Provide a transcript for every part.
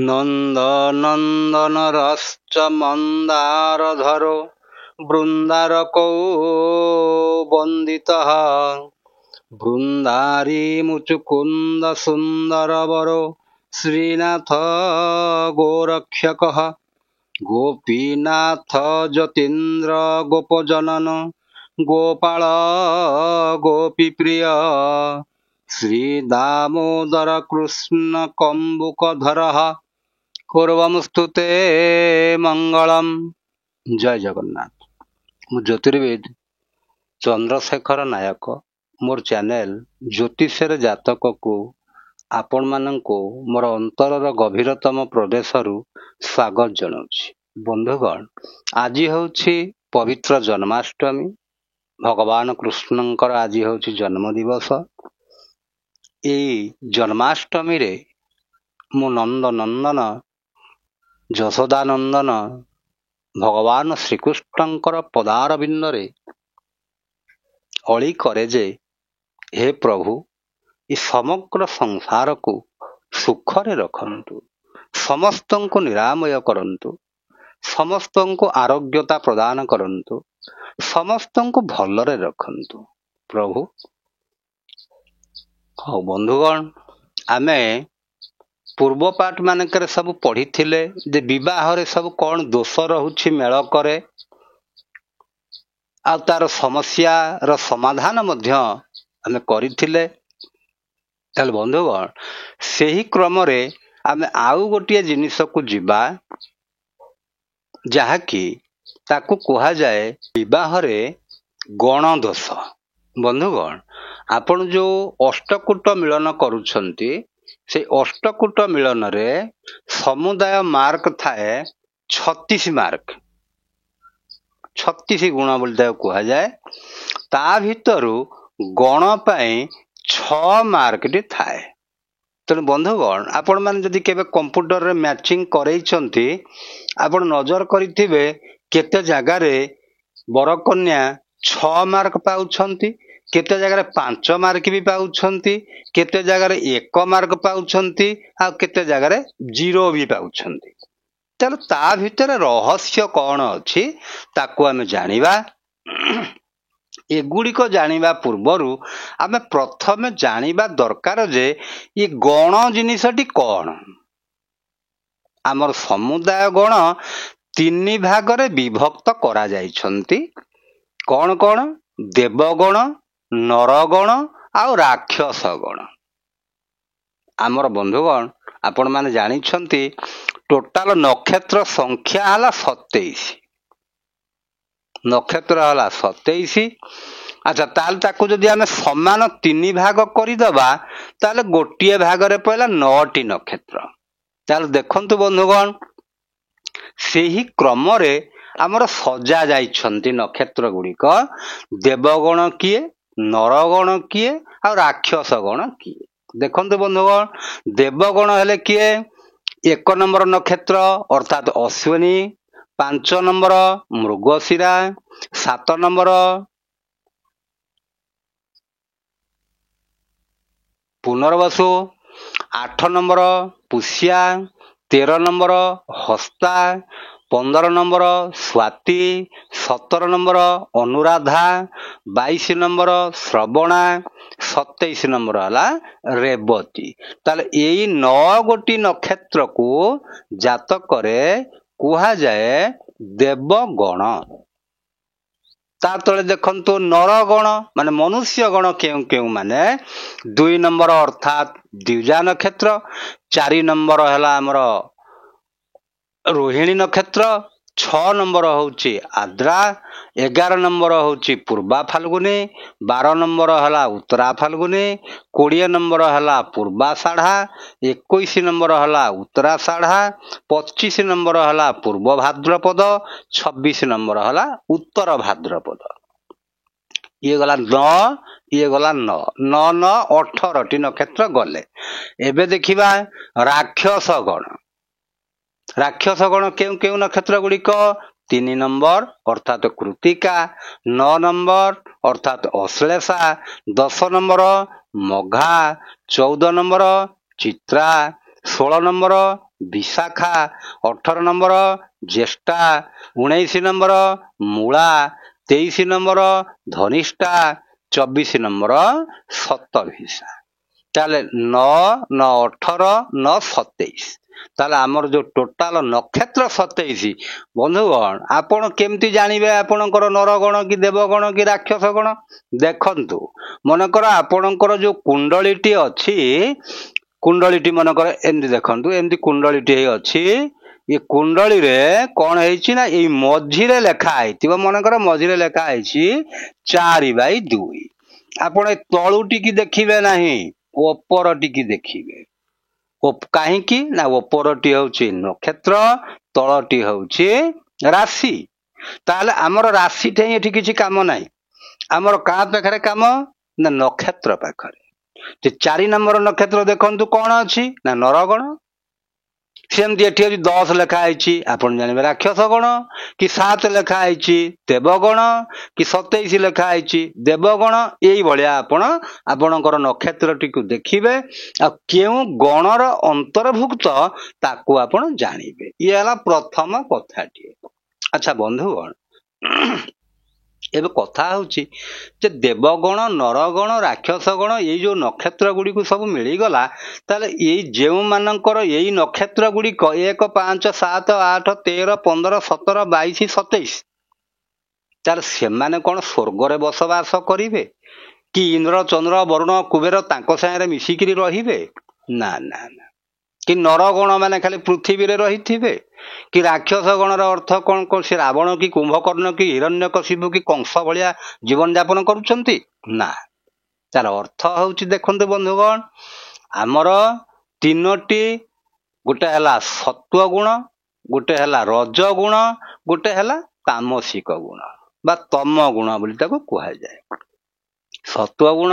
নন্দনন্দন রশ্চ মন্দারধরো বৃন্দারকৌ বন্দিতঃ বৃন্দারী মুচুকুন্দ সুন্দরবরো শ্রীনাথ গোরক্ষকঃ গোপীনাথ যতীন্দ্র গোপজনন গোপাল গোপীপ্রিয় শ্রীদামোদর কৃষ্ণ কম্বুকধরঃ কুর্বমস্তুতে মঙ্গলম। ଜୟ ଜଗନ୍ନାଥ। ମୁଁ ଜ୍ୟୋତିର୍ବିଦ ଚନ୍ଦ୍ରଶେଖର ନାୟକ। ମୋର ଚ୍ୟାନେଲ ଜ୍ୟୋତିଷର ଜାତକକୁ ଆପଣମାନଙ୍କୁ ମୋର ଅନ୍ତରର ଗଭୀରତମ ପ୍ରଦେଶରୁ ସ୍ୱାଗତ ଜଣାଉଛି। ବନ୍ଧୁଗଣ, ଆଜି ହେଉଛି ପବିତ୍ର ଜନ୍ମାଷ୍ଟମୀ। ଭଗବାନ କୃଷ୍ଣଙ୍କର ଆଜି ହେଉଛି ଜନ୍ମ ଦିବସ। ଏହି ଜନ୍ମାଷ୍ଟମୀରେ ମୁଁ ନନ୍ଦନନ୍ଦନ ଯଶୋଦାନନ୍ଦନ ଭଗବାନ ଶ୍ରୀକୃଷ୍ଣଙ୍କର ପଦାରବିନ୍ଦରେ ଅଳି କରେ ଯେ, ହେ ପ୍ରଭୁ, ଏ ସମଗ୍ର ସଂସାରକୁ ସୁଖରେ ରଖନ୍ତୁ, ସମସ୍ତଙ୍କୁ ନିରାମୟ କରନ୍ତୁ, ସମସ୍ତଙ୍କୁ ଆରୋଗ୍ୟତା ପ୍ରଦାନ କରନ୍ତୁ, ସମସ୍ତଙ୍କୁ ଭଲରେ ରଖନ୍ତୁ ପ୍ରଭୁ। ହଉ ବନ୍ଧୁଗଣ, ଆମେ ପୂର୍ବ ପାଠ ମାନଙ୍କରେ ସବୁ ପଢିଥିଲେ ଯେ ବିବାହରେ ସବୁ କଣ ଦୋଷ ରହୁଛି ମେଳ କରେ, ଆଉ ତାର ସମସ୍ୟାର ସମାଧାନ ମଧ୍ୟ ଆମେ କରିଥିଲେ। ତାହେଲେ ବନ୍ଧୁଗଣ, ସେହି କ୍ରମରେ ଆମେ ଆଉ ଗୋଟିଏ ଜିନିଷକୁ ଯିବା, ଯାହାକି ତାକୁ କୁହାଯାଏ ବିବାହରେ ଗଣ ଦୋଷ। ବନ୍ଧୁଗଣ, ଆପଣ ଯୋଉ ଅଷ୍ଟକୂଟ ମିଳନ କରୁଛନ୍ତି, ସେଇ ଅଷ୍ଟକୂଟ ମିଳନରେ ସମୁଦାୟ ମାର୍କ ଥାଏ 36 ମାର୍କ, 36 ଗୁଣ ବୋଲି ତାକୁ କୁହାଯାଏ। ତା ଭିତରୁ ଗଣ ପାଇଁ 6 ମାର୍କଟି ଥାଏ। ତେଣୁ ବନ୍ଧୁଗଣ, ଆପଣମାନେ ଯଦି କେବେ କମ୍ପ୍ୟୁଟରରେ ମ୍ୟାଚିଂ କରେଇଛନ୍ତି, ଆପଣ ନଜର କରିଥିବେ କେତେ ଜାଗାରେ ବରକନ୍ୟା 6 ମାର୍କ ପାଉଛନ୍ତି, କେତେ ଜାଗାରେ 5 ମାର୍କ ବି ପାଉଛନ୍ତି, କେତେ ଜାଗାରେ 1 ମାର୍କ ପାଉଛନ୍ତି, ଆଉ କେତେ ଜାଗାରେ 0 ବି ପାଉଛନ୍ତି। ତାହେଲେ ତା ଭିତରେ ରହସ୍ୟ କଣ ଅଛି ତାକୁ ଆମେ ଜାଣିବା। ଏଗୁଡ଼ିକ ଜାଣିବା ପୂର୍ବରୁ ଆମେ ପ୍ରଥମେ ଜାଣିବା ଦରକାର ଯେ ଏ ଗଣ ଜିନିଷଟି କଣ। ଆମର ସମୁଦାୟ ଗଣ 3 ଭାଗରେ ବିଭକ୍ତ କରାଯାଇଛନ୍ତି। କଣ କଣ? ଦେବଗଣ, ନରଗଣ ଆଉ ରାକ୍ଷସ ଗଣ। ଆମର ବନ୍ଧୁଗଣ, ଆପଣମାନେ ଜାଣିଛନ୍ତି ଟୋଟାଲ ନକ୍ଷତ୍ର ସଂଖ୍ୟା ହେଲା 27। ନକ୍ଷତ୍ର ହେଲା 27। ଆଚ୍ଛା, ତାହେଲେ ତାକୁ ଯଦି ଆମେ ସମାନ 3 ଭାଗ କରିଦେବା, ତାହେଲେ ଗୋଟିଏ ଭାଗରେ ପଡ଼ିଲା 9ଟି ନକ୍ଷତ୍ର। ତାହେଲେ ଦେଖନ୍ତୁ ବନ୍ଧୁଗଣ, ସେହି କ୍ରମରେ ଆମର ସଜା ଯାଇଛନ୍ତି ନକ୍ଷତ୍ର ଗୁଡ଼ିକ। ଦେବଗଣ କିଏ, ନରଗଣ କିଏ, ଆଉ ରାକ୍ଷସ ଗଣ କିଏ? ଦେଖନ୍ତୁ ବନ୍ଧୁଗଣ, ଦେବଗଣ ହେଲେ କିଏ? 1 ନମ୍ବର ନକ୍ଷତ୍ର ଅର୍ଥାତ୍ Ashwini, 5 number Mrigashira, 7 number Punarvasu, 8 number Pushya, 13 number Hasta, 15 number Swati, 17 number Anuradha, 22 number Shravana, 27 number ହେଲା ରେବତୀ। ତାହେଲେ ଏଇ 9 ଗୋଟି ନକ୍ଷତ୍ରକୁ ଜାତକରେ କୁହାଯାଏ ଦେବଗଣ। ତା ତଳେ ଦେଖନ୍ତୁ ନରଗଣ, ମାନେ ମନୁଷ୍ୟ ଗଣ କେଉଁ କେଉଁ ମାନେ 2 ନମ୍ବର ଅର୍ଥାତ୍ ଦ୍ୱିଜା ନକ୍ଷତ୍ର, 4 ନମ୍ବର ହେଲା ଆମର ରୋହିଣୀ ନକ୍ଷତ୍ର, 6 ନମ୍ବର ହଉଛି ଆଦ୍ରା, 11 ନମ୍ବର ହଉଛି ପୂର୍ବା ଫାଲ୍ଗୁନୀ, 12 ନମ୍ବର ହେଲା ଉତ୍ତରା ଫାଲ୍ଗୁନୀ, 20 ନମ୍ବର ହେଲା ପୂର୍ବାଷାଢ଼ା, 21 ନମ୍ବର ହେଲା ଉତ୍ତରାଷାଢ଼ା, 25 ନମ୍ବର ହେଲା ପୂର୍ବ ଭାଦ୍ରପଦ, 26 ନମ୍ବର ହେଲା ଉତ୍ତର ଭାଦ୍ରପଦ। ଇଏ ଗଲା 9, ଇଏ ଗଲା 9, 9 9 18ଟି ନକ୍ଷତ୍ର ଗଲେ। ଏବେ ଦେଖିବା ରାକ୍ଷସ ଗଣ। ରାକ୍ଷସ ଗଣ କେଉଁ କେଉଁ ନକ୍ଷତ୍ର ଗୁଡ଼ିକ? 3 ନମ୍ବର ଅର୍ଥାତ୍ କୃତିକା, 9 ନମ୍ବର ଅର୍ଥାତ୍ ଅଶ୍ଳେଷା, 10 ନମ୍ବର ମଘା, 14 ନମ୍ବର ଚିତ୍ରା, 16 ନମ୍ବର ବିଶାଖା 18 ନମ୍ବର, ଜ୍ୟେଷ୍ଠା 19 ନମ୍ବର, ମୂଳା 23 ନମ୍ବର, ଧନିଷ୍ଠା 24 ନମ୍ବର, ଶତଭିଷା। ତାହେଲେ 9 9 18 9 27। ତାହେଲେ ଆମର ଯୋଉ ଟୋଟାଲ ନକ୍ଷତ୍ର 27। ବନ୍ଧୁଗଣ ଆପଣ କେମିତି ଜାଣିବେ ଆପଣଙ୍କର ନରଗଣ କି ଦେବଗଣ କି ରାକ୍ଷସ ଗଣ? ଦେଖନ୍ତୁ, ମନେକର ଆପଣଙ୍କର ଯୋଉ କୁଣ୍ଡଳୀଟି ଅଛି, କୁଣ୍ଡଳୀଟି ମନେକର ଏମିତି ଦେଖନ୍ତୁ, ଏମିତି କୁଣ୍ଡଳୀଟି ଅଛି। ଏ କୁଣ୍ଡଳୀରେ କଣ ହେଇଛି ନା ଏଇ ମଝିରେ ଲେଖା ହେଇଥିବ, ମନେକର ମଝିରେ ଲେଖା ହେଇଛି 4/2। ଆପଣ ଏ ତଳୁଟିକି ଦେଖିବେ ନାହିଁ, ଉପରଟିକି ଦେଖିବେ। କାହିଁକି ନା ଉପରଟି ହଉଛି ନକ୍ଷତ୍ର, ତଳଟି ହଉଛି ରାଶି। ତାହେଲେ ଆମର ରାଶି ଠେଇଁ ଏଠି କିଛି କାମ ନାହିଁ, ଆମର କାହା ପାଖରେ କାମ ନା ନକ୍ଷତ୍ର ପାଖରେ। 4 ନମ୍ବର ନକ୍ଷତ୍ର ଦେଖନ୍ତୁ କଣ ଅଛି ନା ନରଗଣ। ସେମିତି ଏଠି ଅଛି 10 ଲେଖା ହେଇଛି, ଆପଣ ଜାଣିବେ ରାକ୍ଷସ ଗଣ, କି 7 ଲେଖା ହେଇଛି ଦେବଗଣ, କି 27 ଲେଖା ହେଇଛି ଦେବଗଣ। ଏଇଭଳିଆ ଆପଣ ଆପଣଙ୍କର ନକ୍ଷତ୍ରଟିକୁ ଦେଖିବେ, ଆଉ କେଉଁ ଗଣର ଅନ୍ତର୍ଭୁକ୍ତ ତାକୁ ଆପଣ ଜାଣିବେ। ଇଏ ହେଲା ପ୍ରଥମ କଥାଟିଏ। ଆଚ୍ଛା ବନ୍ଧୁଗଣ, ଏବେ କଥା ହଉଛି ଯେ ଦେବଗଣ, ନରଗଣ, ରାକ୍ଷସ ଗଣ, ଏଇ ଯୋଉ ନକ୍ଷତ୍ର ଗୁଡ଼ିକୁ ସବୁ ମିଳିଗଲା। ତାହେଲେ ଏଇ ଯେଉଁମାନଙ୍କର ଏଇ ନକ୍ଷତ୍ର ଗୁଡ଼ିକ 1 5 7 8 13 15 17 22 27, ତାହେଲେ ସେମାନେ କଣ ସ୍ୱର୍ଗରେ ବସବାସ କରିବେ କି ଇନ୍ଦ୍ର ଚନ୍ଦ୍ର ବରୁଣ କୁବେର ତାଙ୍କ ସାଙ୍ଗରେ ମିଶିକିରି ରହିବେ? ନା ନା ନା। କି ନରଗଣ ମାନେ ଖାଲି ପୃଥିବୀରେ ରହିଥିବେ? କି ରାକ୍ଷସ ଗଣର ଅର୍ଥ କଣ? ସେ ରାବଣ କି କୁମ୍ଭକର୍ଣ୍ଣ କି ହିରଣ୍ୟକଶିପୁ କି କଂସ ଭଳିଆ ଜୀବନ ଯାପନ କରୁଛନ୍ତି? ନା। ତାର ଅର୍ଥ ହଉଛି, ଦେଖନ୍ତୁ ବନ୍ଧୁଗଣ, ଆମର 3ଟି, ଗୋଟେ ହେଲା ସତ୍ୱ ଗୁଣ, ଗୋଟେ ହେଲା ରଜ ଗୁଣ, ଗୋଟେ ହେଲା ତାମସିକ ଗୁଣ ବା ତମ ଗୁଣ ବୋଲି ତାକୁ କୁହାଯାଏ। ସତ୍ୱ ଗୁଣ,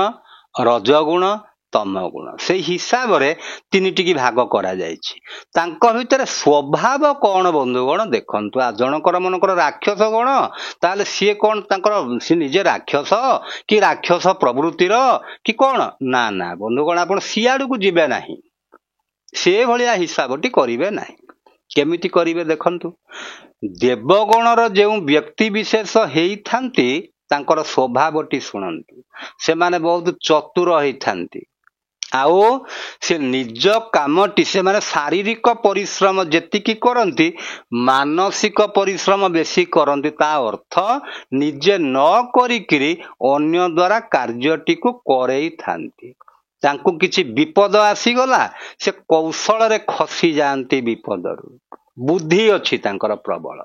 ରଜ ଗୁଣ, ତମ ଗୁଣ, ସେଇ ହିସାବରେ 3ଟିକି ଭାଗ କରାଯାଇଛି। ତାଙ୍କ ଭିତରେ ସ୍ୱଭାବ କଣ ବନ୍ଧୁଗଣ ଦେଖନ୍ତୁ। ଜଣଙ୍କର ମନେକର ରାକ୍ଷସ ଗଣ, ତାହେଲେ ସିଏ କଣ ତାଙ୍କର ସିଏ ନିଜେ ରାକ୍ଷସ କି ରାକ୍ଷସ ପ୍ରବୃତ୍ତିର କି କଣ? ନା ନା ବନ୍ଧୁଗଣ, ଆପଣ ସିଆଡକୁ ଯିବେ ନାହିଁ, ସେ ଭଳିଆ ହିସାବଟି କରିବେ ନାହିଁ। କେମିତି କରିବେ ଦେଖନ୍ତୁ। ଦେବଗଣର ଯେଉଁ ବ୍ୟକ୍ତି ବିଶେଷ ହେଇଥାନ୍ତି ତାଙ୍କର ସ୍ୱଭାବଟି ଶୁଣନ୍ତୁ। ସେମାନେ ବହୁତ ଚତୁର ହେଇଥାନ୍ତି, ଆଉ ସେ ନିଜ କାମଟି ସେମାନେ ଶାରୀରିକ ପରିଶ୍ରମ ଯେତିକି କରନ୍ତି, ମାନସିକ ପରିଶ୍ରମ ବେଶୀ କରନ୍ତି। ତା ଅର୍ଥ ନିଜେ ନ କରିକିରି ଅନ୍ୟ ଦ୍ୱାରା କାର୍ଯ୍ୟଟିକୁ କରେଇଥାନ୍ତି। ତାଙ୍କୁ କିଛି ବିପଦ ଆସିଗଲା, ସେ କୌଶଳରେ ଖସି ଯାଆନ୍ତି ବିପଦରୁ। ବୁଦ୍ଧି ଅଛି ତାଙ୍କର ପ୍ରବଳ।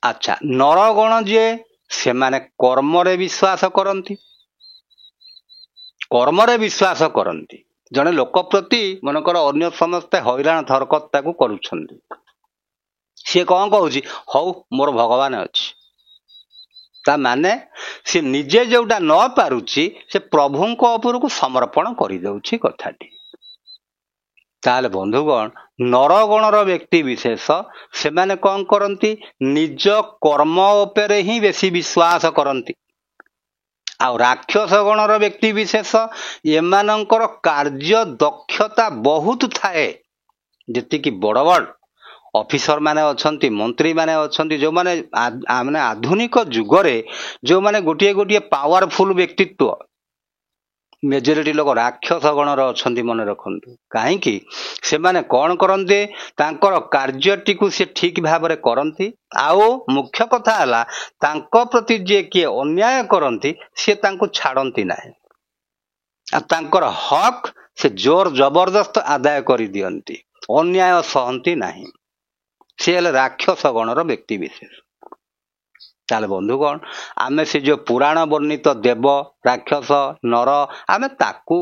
ଆଚ୍ଛା, ନରଗଣ ଯିଏ, ସେମାନେ କର୍ମରେ ବିଶ୍ୱାସ କରନ୍ତି। କର୍ମରେ ବିଶ୍ୱାସ କରନ୍ତି। ଜଣେ ଲୋକ ପ୍ରତି ମନେକର ଅନ୍ୟ ସମସ୍ତେ ହଇରାଣ ହରକତ ତାକୁ କରୁଛନ୍ତି, ସିଏ କଣ କହୁଛି? ହଉ ମୋର ଭଗବାନ ଅଛି। ତା ମାନେ ସେ ନିଜେ ଯୋଉଟା ନ ପାରୁଛି ସେ ପ୍ରଭୁଙ୍କ ଉପରକୁ ସମର୍ପଣ କରିଦେଉଛି କଥାଟି। ତାହେଲେ ବନ୍ଧୁଗଣ, ନରଗଣର ବ୍ୟକ୍ତି ବିଶେଷ ସେମାନେ କଣ କରନ୍ତି? ନିଜ କର୍ମ ଉପରେ ହିଁ ବେଶୀ ବିଶ୍ୱାସ କରନ୍ତି। ଆଉ ରାକ୍ଷସ ଗଣର ବ୍ୟକ୍ତି ବିଶେଷ ଏମାନଙ୍କର କାର୍ଯ୍ୟ ଦକ୍ଷତା ବହୁତ ଥାଏ। ଯେତିକି ବଡ଼ ବଡ଼ ଅଫିସର ମାନେ ଅଛନ୍ତି, ମନ୍ତ୍ରୀ ମାନେ ଅଛନ୍ତି, ଯୋଉମାନେ ମାନେ ଆଧୁନିକ ଯୁଗରେ ଯୋଉମାନେ ଗୋଟିଏ ଗୋଟିଏ ପାୱାରଫୁଲ ବ୍ୟକ୍ତିତ୍ୱ, ମେଜରିଟି ଲୋକ ରାକ୍ଷସ ଗଣର ଅଛନ୍ତି, ମନେ ରଖନ୍ତୁ। କାହିଁକି? ସେମାନେ କଣ କରନ୍ତି? ତାଙ୍କର କାର୍ଯ୍ୟଟିକୁ ସେ ଠିକ ଭାବରେ କରନ୍ତି। ଆଉ ମୁଖ୍ୟ କଥା ହେଲା, ତାଙ୍କ ପ୍ରତି ଯିଏ କିଏ ଅନ୍ୟାୟ କରନ୍ତି ସେ ତାଙ୍କୁ ଛାଡନ୍ତି ନାହିଁ, ଆଉ ତାଙ୍କର ହକ୍ ସେ ଜୋର ଜବରଦସ୍ତ ଆଦାୟ କରିଦିଅନ୍ତି, ଅନ୍ୟାୟ ସହନ୍ତି ନାହିଁ। ସେ ହେଲେ ରାକ୍ଷସ ଗଣର ବ୍ୟକ୍ତି ବିଶେଷ। ତାହେଲେ ବନ୍ଧୁଗଣ, ଆମେ ସେ ଯୋଉ ପୁରାଣ ବର୍ଣ୍ଣିତ ଦେବ, ରାକ୍ଷସ, ନର, ଆମେ ତାକୁ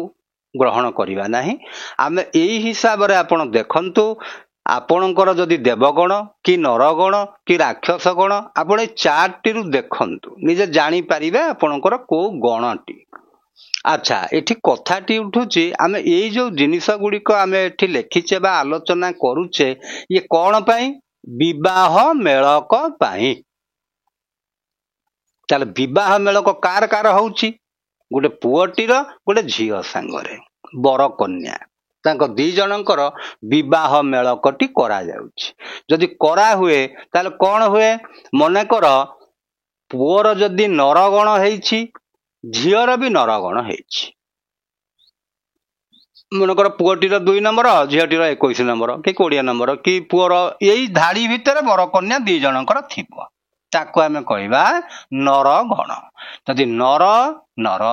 ଗ୍ରହଣ କରିବା ନାହିଁ। ଆମେ ଏଇ ହିସାବରେ ଆପଣ ଦେଖନ୍ତୁ, ଆପଣଙ୍କର ଯଦି ଦେବଗଣ କି ନରଗଣ କି ରାକ୍ଷସ ଗଣ, ଆପଣ ଏଇ ଚାର୍ଟଟିରୁ ଦେଖନ୍ତୁ, ନିଜେ ଜାଣିପାରିବେ ଆପଣଙ୍କର କୋଉ ଗଣଟି। ଆଚ୍ଛା, ଏଠି କଥାଟି ଉଠୁଛି, ଆମେ ଏଇ ଯୋଉ ଜିନିଷ ଗୁଡ଼ିକ ଆମେ ଏଠି ଲେଖିଛେ ବା ଆଲୋଚନା କରୁଛେ, ଇଏ କଣ ପାଇଁ? ବିବାହ ମେଳକ ପାଇଁ। ତାହେଲେ ବିବାହ ମେଳକ କାର କାର ହଉଛି? ଗୋଟେ ପୁଅଟିର ଗୋଟେ ଝିଅ ସାଙ୍ଗରେ, ବର କନ୍ୟା। ତାଙ୍କ ଦି ଜଣଙ୍କର ବିବାହ ମେଳକଟି କରାଯାଉଛି। ଯଦି କରା ହୁଏ ତାହେଲେ କଣ ହୁଏ? ମନେକର ପୁଅର ଯଦି ନରଗଣ ହେଇଛି, ଝିଅର ବି ନରଗଣ ହେଇଛି। ମନେକର ପୁଅଟିର 2 ନମ୍ବର, ଝିଅଟିର 21 ନମ୍ବର କି 20 ନମ୍ବର, କି ପୁଅର ଏଇ ଧାଡି ଭିତରେ ବରକନ୍ୟା 2 ଜଣଙ୍କର ଥିବ, ତାକୁ ଆମେ କହିବା ନରଗଣ। ଯଦି ନର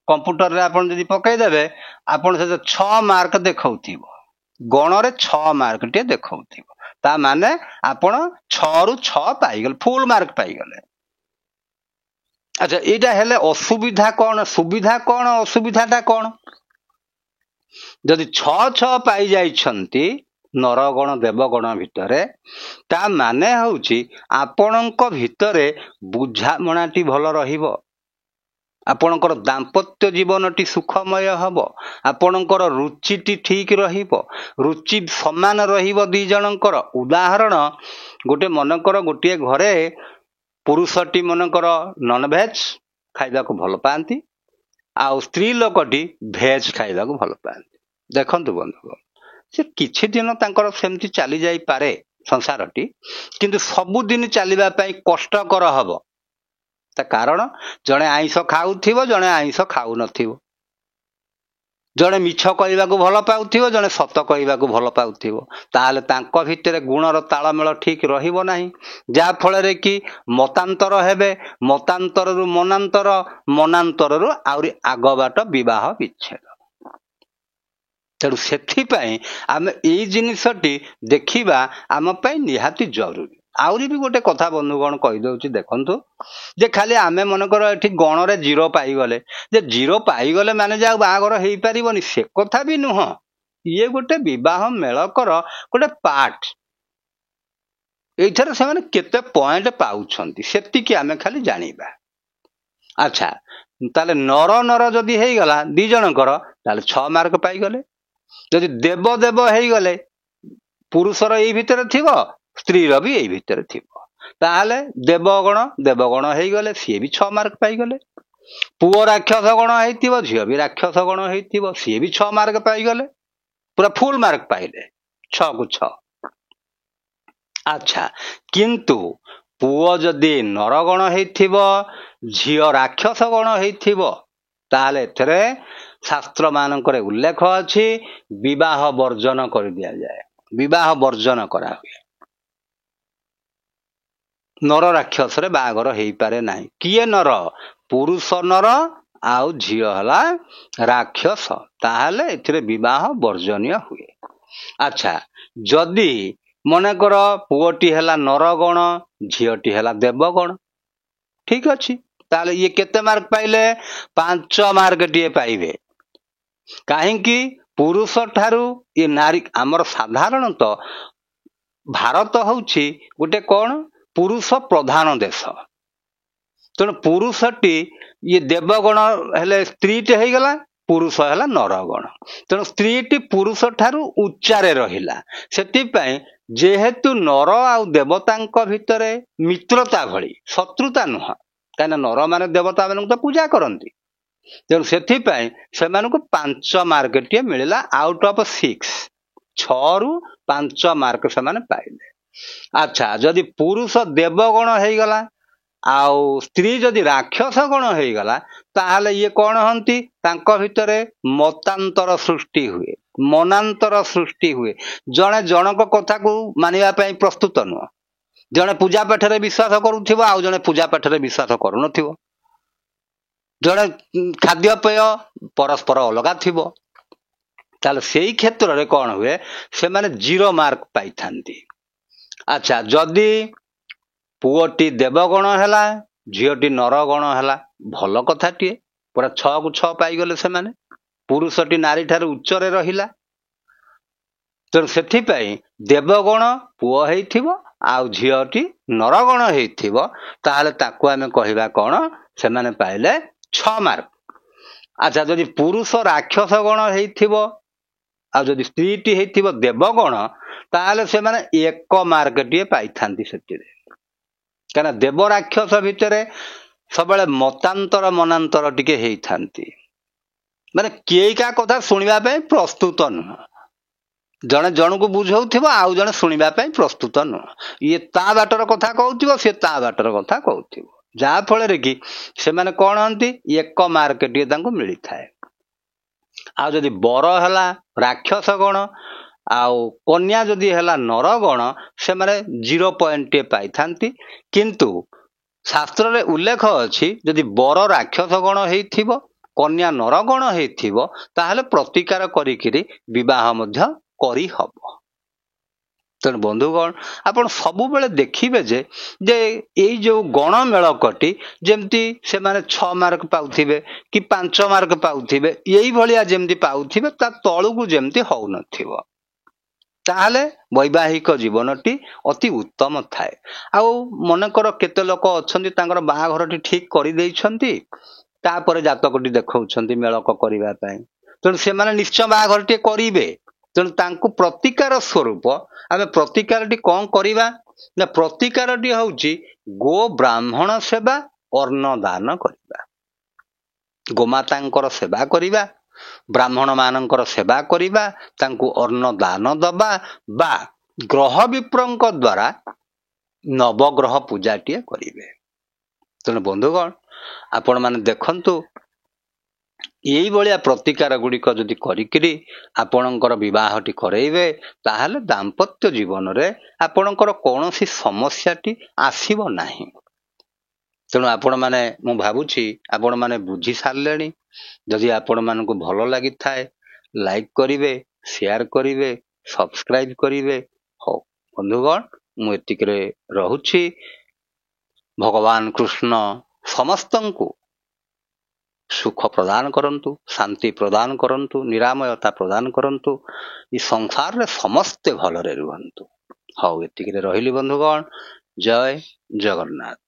କମ୍ପ୍ୟୁଟରରେ ଆପଣ ଯଦି ପକେଇଦେବେ, ଆପଣ ସେଟା 6 ମାର୍କ ଦେଖଉଥିବ, ଗଣରେ 6 ମାର୍କ ଟିଏ ଦେଖଉଥିବ। ତା ମାନେ ଆପଣ 6 ରୁ 6 ପାଇଗଲେ, ଫୁଲ ମାର୍କ ପାଇଗଲେ। ଆଚ୍ଛା, ଏଇଟା ହେଲେ ଅସୁବିଧା କଣ, ସୁବିଧା କଣ, ଅସୁବିଧାଟା କଣ? ଯଦି 6 ପାଇଯାଇଛନ୍ତି ନରଗଣ ଦେବଗଣ ଭିତରେ, ତା ମାନେ ହଉଛି ଆପଣଙ୍କ ଭିତରେ ବୁଝାମଣାଟି ଭଲ ରହିବ, ଆପଣଙ୍କର ଦାମ୍ପତ୍ୟ ଜୀବନଟି ସୁଖମୟ ହବ, ଆପଣଙ୍କର ରୁଚିଟି ଠିକ ରହିବ, ରୁଚି ସମାନ ରହିବ 2 ଜଣଙ୍କର। ଉଦାହରଣ, ଗୋଟେ ମନେକର ଗୋଟିଏ ଘରେ ପୁରୁଷଟି ମନେକର ନନଭେଜ ଖାଇବାକୁ ଭଲ ପାଆନ୍ତି, ଆଉ ସ୍ତ୍ରୀ ଲୋକଟି ଭେଜ ଖାଇବାକୁ ଭଲ ପାଆନ୍ତି। ଦେଖନ୍ତୁ ବନ୍ଧୁଗଣ, ସେ କିଛି ଦିନ ତାଙ୍କର ସେମିତି ଚାଲି ଯାଇପାରେ ସଂସାରଟି, କିନ୍ତୁ ସବୁଦିନ ଚାଲିବା ପାଇଁ କଷ୍ଟକର ହବ। ତା କାରଣ, ଜଣେ ଆଇଁଷ ଖାଉଥିବ, ଜଣେ ଆଇଁଷ ଖାଉନଥିବ, ଜଣେ ମିଛ କହିବାକୁ ଭଲ ପାଉଥିବ, ଜଣେ ସତ କହିବାକୁ ଭଲ ପାଉଥିବ। ତାହେଲେ ତାଙ୍କ ଭିତରେ ଗୁଣର ତାଳମେଳ ଠିକ ରହିବ ନାହିଁ, ଯାହା ଫଳରେ କି ମତାନ୍ତର ହେବେ, ମତାନ୍ତରରୁ ମନାନ୍ତର, ମନାନ୍ତରରୁ ଆହୁରି ଆଗବାଟ ବିବାହ ବିଚ୍ଛେଦ। ତେଣୁ ସେଥିପାଇଁ ଆମେ ଏଇ ଜିନିଷଟି ଦେଖିବା ଆମ ପାଇଁ ନିହାତି ଜରୁରୀ। ଆହୁରି ବି ଗୋଟେ କଥା ବନ୍ଧୁଗଣ କହିଦଉଛି, ଦେଖନ୍ତୁ, ଯେ ଖାଲି ଆମେ ମନେକର ଏଠି ଗଣରେ 0 ପାଇଗଲେ, ଯେ 0 ପାଇଗଲେ ମାନେ ଯେ ଆଉ ବାହାଘର ହେଇପାରିବନି, ସେ କଥା ବି ନୁହଁ। ଇଏ ଗୋଟେ ବିବାହ ମେଳକର ଗୋଟେ ପାର୍ଟ। ଏଇଠାରେ ସେମାନେ କେତେ ପଏଣ୍ଟ ପାଉଛନ୍ତି ସେତିକି ଆମେ ଖାଲି ଜାଣିବା। ଆଚ୍ଛା, ତାହେଲେ ନର ଯଦି ହେଇଗଲା 2 ଜଣଙ୍କର, ତାହେଲେ 6 ମାର୍କ ପାଇଗଲେ। ଯଦି ଦେବ ଦେବ ହେଇଗଲେ, ପୁରୁଷର ଏଇ ଭିତରେ ଥିବ, ସ୍ତ୍ରୀର ବି ଏଇ ଭିତରେ ଥିବ, ତାହେଲେ ଦେବଗଣ ହେଇଗଲେ, ସିଏ ବି 6 ମାର୍କ ପାଇଗଲେ। ପୁଅ ରାକ୍ଷସ ଗଣ ହେଇଥିବ, ଝିଅ ବି ରାକ୍ଷସ ଗଣ ହେଇଥିବ, ସିଏ ବି 6 ମାର୍କ ପାଇଗଲେ, ପୁରା ଫୁଲ ମାର୍କ ପାଇଲେ, 6 କୁ 6। ଆଚ୍ଛା, କିନ୍ତୁ ପୁଅ ଯଦି ନରଗଣ ହେଇଥିବ, ଝିଅ ରାକ୍ଷସ ଗଣ ହେଇଥିବ, ତାହେଲେ ଏଥିରେ ଶାସ୍ତ୍ର ମାନଙ୍କରେ ଉଲ୍ଲେଖ ଅଛି, ବିବାହ ବର୍ଜନ କରିଦିଆଯାଏ, ବିବାହ ବର୍ଜନ କରାହୁଏ। ନର ରାକ୍ଷସରେ ବାହାଘର ହେଇପାରେ ନାହିଁ। କିଏ ନର? ପୁରୁଷ ନର, ଆଉ ଝିଅ ହେଲା ରାକ୍ଷସ, ତାହେଲେ ଏଥିରେ ବିବାହ ବର୍ଜନୀୟ ହୁଏ। ଆଚ୍ଛା, ଯଦି ମନେକର ପୁଅଟି ହେଲା ନରଗଣ, ଝିଅଟି ହେଲା ଦେବଗଣ, ଠିକ ଅଛି, ତାହେଲେ ଇଏ କେତେ ମାର୍କ ପାଇଲେ? 5 ମାର୍କ ଟିଏ ପାଇବେ। କାହିଁକି? ପୁରୁଷ ଠାରୁ ଇଏ ନାରୀ, ଆମର ସାଧାରଣତଃ ଭାରତ ହଉଛି ଗୋଟେ କଣ, ପୁରୁଷ ପ୍ରଧାନ ଦେଶ। ତେଣୁ ପୁରୁଷଟି ଇଏ ଦେବଗଣ ହେଲେ, ସ୍ତ୍ରୀଟି ହେଇଗଲା, ପୁରୁଷ ହେଲା ନରଗଣ। ତେଣୁ ସ୍ତ୍ରୀଟି ପୁରୁଷ ଠାରୁ ଉଚ୍ଚାରେ ରହିଲା। ସେଥିପାଇଁ ଯେହେତୁ ନର ଆଉ ଦେବତାଙ୍କ ଭିତରେ ମିତ୍ରତା ଭଳି, ଶତ୍ରୁତା ନୁହଁ, କାହିଁକିନା ନର ମାନେ ଦେବତା ମାନଙ୍କୁ ତ ପୂଜା କରନ୍ତି, ତେଣୁ ସେଥିପାଇଁ ସେମାନଙ୍କୁ 5 ମାର୍କ ଟିଏ ମିଳିଲା ଆଉଟ ଅଫ 6। 6 ରୁ 5 ମାର୍କ ସେମାନେ ପାଇଲେ। ଆଚ୍ଛା, ଯଦି ପୁରୁଷ ଦେବଗଣ ହେଇଗଲା, ଆଉ ସ୍ତ୍ରୀ ଯଦି ରାକ୍ଷସ ଗଣ ହେଇଗଲା, ତାହେଲେ ଇଏ କଣ ହନ୍ତି? ତାଙ୍କ ଭିତରେ ମତାନ୍ତର ସୃଷ୍ଟି ହୁଏ, ମନାନ୍ତର ସୃଷ୍ଟି ହୁଏ। ଜଣେ ଜଣଙ୍କ କଥାକୁ ମାନିବା ପାଇଁ ପ୍ରସ୍ତୁତ ନୁହଁ। ଜଣେ ପୂଜା ପାଠରେ ବିଶ୍ୱାସ କରୁଥିବ, ଆଉ ଜଣେ ପୂଜା ପାଠରେ ବିଶ୍ୱାସ କରୁନଥିବ। ଜଣେ ଖାଦ୍ୟପେୟ ପରସ୍ପର ଅଲଗା ଥିବ। ତାହେଲେ ସେଇ କ୍ଷେତ୍ରରେ କଣ ହୁଏ? ସେମାନେ 0 ମାର୍କ ପାଇଥାନ୍ତି। ଆଚ୍ଛା, ଯଦି ପୁଅଟି ଦେବଗଣ ହେଲା, ଝିଅଟି ନରଗଣ ହେଲା, ଭଲ କଥାଟିଏ, ପୁରା 6 କୁ 6 ପାଇଗଲେ ସେମାନେ। ପୁରୁଷଟି ନାରୀ ଠାରୁ ଉଚ୍ଚରେ ରହିଲା। ତେଣୁ ସେଥିପାଇଁ ଦେବଗଣ ପୁଅ ହେଇଥିବ, ଆଉ ଝିଅଟି ନରଗଣ ହେଇଥିବ, ତାହେଲେ ତାକୁ ଆମେ କହିବା କଣ? ସେମାନେ ପାଇଲେ 6 ମାର୍କ। ଆଚ୍ଛା, ଯଦି ପୁରୁଷ ରାକ୍ଷସ ଗଣ ହେଇଥିବ, ଆଉ ଯଦି ସ୍ତ୍ରୀଟି ହେଇଥିବ ଦେବଗଣ, ତାହେଲେ ସେମାନେ 1 ମାର୍କ ଟିଏ ପାଇଥାନ୍ତି ସେଥିରେ। କାହିଁକିନା ଦେବ ରାକ୍ଷସ ଭିତରେ ସବୁବେଳେ ମତାନ୍ତର ମନାନ୍ତର ଟିକେ ହେଇଥାନ୍ତି। ମାନେ କେହି କାହା କଥା ଶୁଣିବା ପାଇଁ ପ୍ରସ୍ତୁତ ନୁହଁ। ଜଣେ ଜଣକୁ ବୁଝଉଥିବ, ଆଉ ଜଣେ ଶୁଣିବା ପାଇଁ ପ୍ରସ୍ତୁତ ନୁହଁ। ଇଏ ତା ବାଟର କଥା କହୁଥିବ, ସିଏ ତା ବାଟର କଥା କହୁଥିବ। ଯାହା ଫଳରେ କି ସେମାନେ କଣ ହନ୍ତି, ଏକ ମାର୍କଟିଏ ତାଙ୍କୁ ମିଳିଥାଏ। ଆଉ ଯଦି ବର ହେଲା ରାକ୍ଷସ ଗଣ, ଆଉ କନ୍ୟା ଯଦି ହେଲା ନରଗଣ, ସେମାନେ 0 ପଏଣ୍ଟଟିଏ ପାଇଥାନ୍ତି। କିନ୍ତୁ ଶାସ୍ତ୍ରରେ ଉଲ୍ଲେଖ ଅଛି, ଯଦି ବର ରାକ୍ଷସ ଗଣ ହେଇଥିବ, କନ୍ୟା ନରଗଣ ହେଇଥିବ, ତାହେଲେ ପ୍ରତିକାର କରିକିରି ବିବାହ ମଧ୍ୟ କରିହବ। ତେଣୁ ବନ୍ଧୁଗଣ, ଆପଣ ସବୁବେଳେ ଦେଖିବେ ଯେ ଏଇ ଯୋଉ ଗଣ ମେଳକଟି, ଯେମିତି ସେମାନେ 6 ମାର୍କ ପାଉଥିବେ କି 5 ମାର୍କ ପାଉଥିବେ, ଏଇଭଳିଆ ଯେମିତି ପାଉଥିବେ, ତା ତଳକୁ ଯେମିତି ହଉନଥିବ, ତାହେଲେ ବୈବାହିକ ଜୀବନଟି ଅତି ଉତ୍ତମ ଥାଏ। ଆଉ ମନେକର କେତେ ଲୋକ ଅଛନ୍ତି ତାଙ୍କର ବାହାଘରଟି ଠିକ କରିଦେଇଛନ୍ତି, ତାପରେ ଜାତକଟି ଦେଖାଉଛନ୍ତି ମେଳକ କରିବା ପାଇଁ। ତେଣୁ ସେମାନେ ନିଶ୍ଚୟ ବାହାଘରଟିଏ କରିବେ। ତେଣୁ ତାଙ୍କୁ ପ୍ରତିକାର ସ୍ୱରୂପ ଆମେ ପ୍ରତିକାରଟି କଣ କରିବା ନା, ପ୍ରତିକାରଟି ହଉଛି ଗୋ ବ୍ରାହ୍ମଣ ସେବା, ଅନ୍ନ ଦାନ କରିବା। ଗୋମାତାଙ୍କର ସେବା କରିବା, ବ୍ରାହ୍ମଣ ମାନଙ୍କର ସେବା କରିବା, ତାଙ୍କୁ ଅନ୍ନ ଦାନ ଦବା, ବା ଗ୍ରହ ବିପ୍ରଙ୍କ ଦ୍ୱାରା ନବଗ୍ରହ ପୂଜାଟିଏ କରିବେ। ତେଣୁ ବନ୍ଧୁଗଣ, ଆପଣମାନେ ଦେଖନ୍ତୁ, ଏଇଭଳିଆ ପ୍ରତିକାର ଗୁଡ଼ିକ ଯଦି କରିକିରି ଆପଣଙ୍କର ବିବାହଟି କରେଇବେ, ତାହେଲେ ଦାମ୍ପତ୍ୟ ଜୀବନରେ ଆପଣଙ୍କର କୌଣସି ସମସ୍ୟାଟି ଆସିବ ନାହିଁ। ତେଣୁ ଆପଣମାନେ, ମୁଁ ଭାବୁଛି ଆପଣମାନେ ବୁଝି ସାରିଲେଣି। ଯଦି ଆପଣମାନଙ୍କୁ ଭଲ ଲାଗିଥାଏ, ଲାଇକ୍ କରିବେ, ସେୟାର କରିବେ, ସବସ୍କ୍ରାଇବ କରିବେ। ହଉ ବନ୍ଧୁଗଣ, ମୁଁ ଏତିକିରେ ରହୁଛି। ଭଗବାନ କୃଷ୍ଣ ସମସ୍ତଙ୍କୁ ସୁଖ ପ୍ରଦାନ କରନ୍ତୁ, ଶାନ୍ତି ପ୍ରଦାନ କରନ୍ତୁ, ନିରାମୟତା ପ୍ରଦାନ କରନ୍ତୁ। ଏ ସଂସାରରେ ସମସ୍ତେ ଭଲରେ ରୁହନ୍ତୁ। ହଉ ଏତିକିରେ ରହିଲି ବନ୍ଧୁଗଣ। ଜୟ ଜଗନ୍ନାଥ।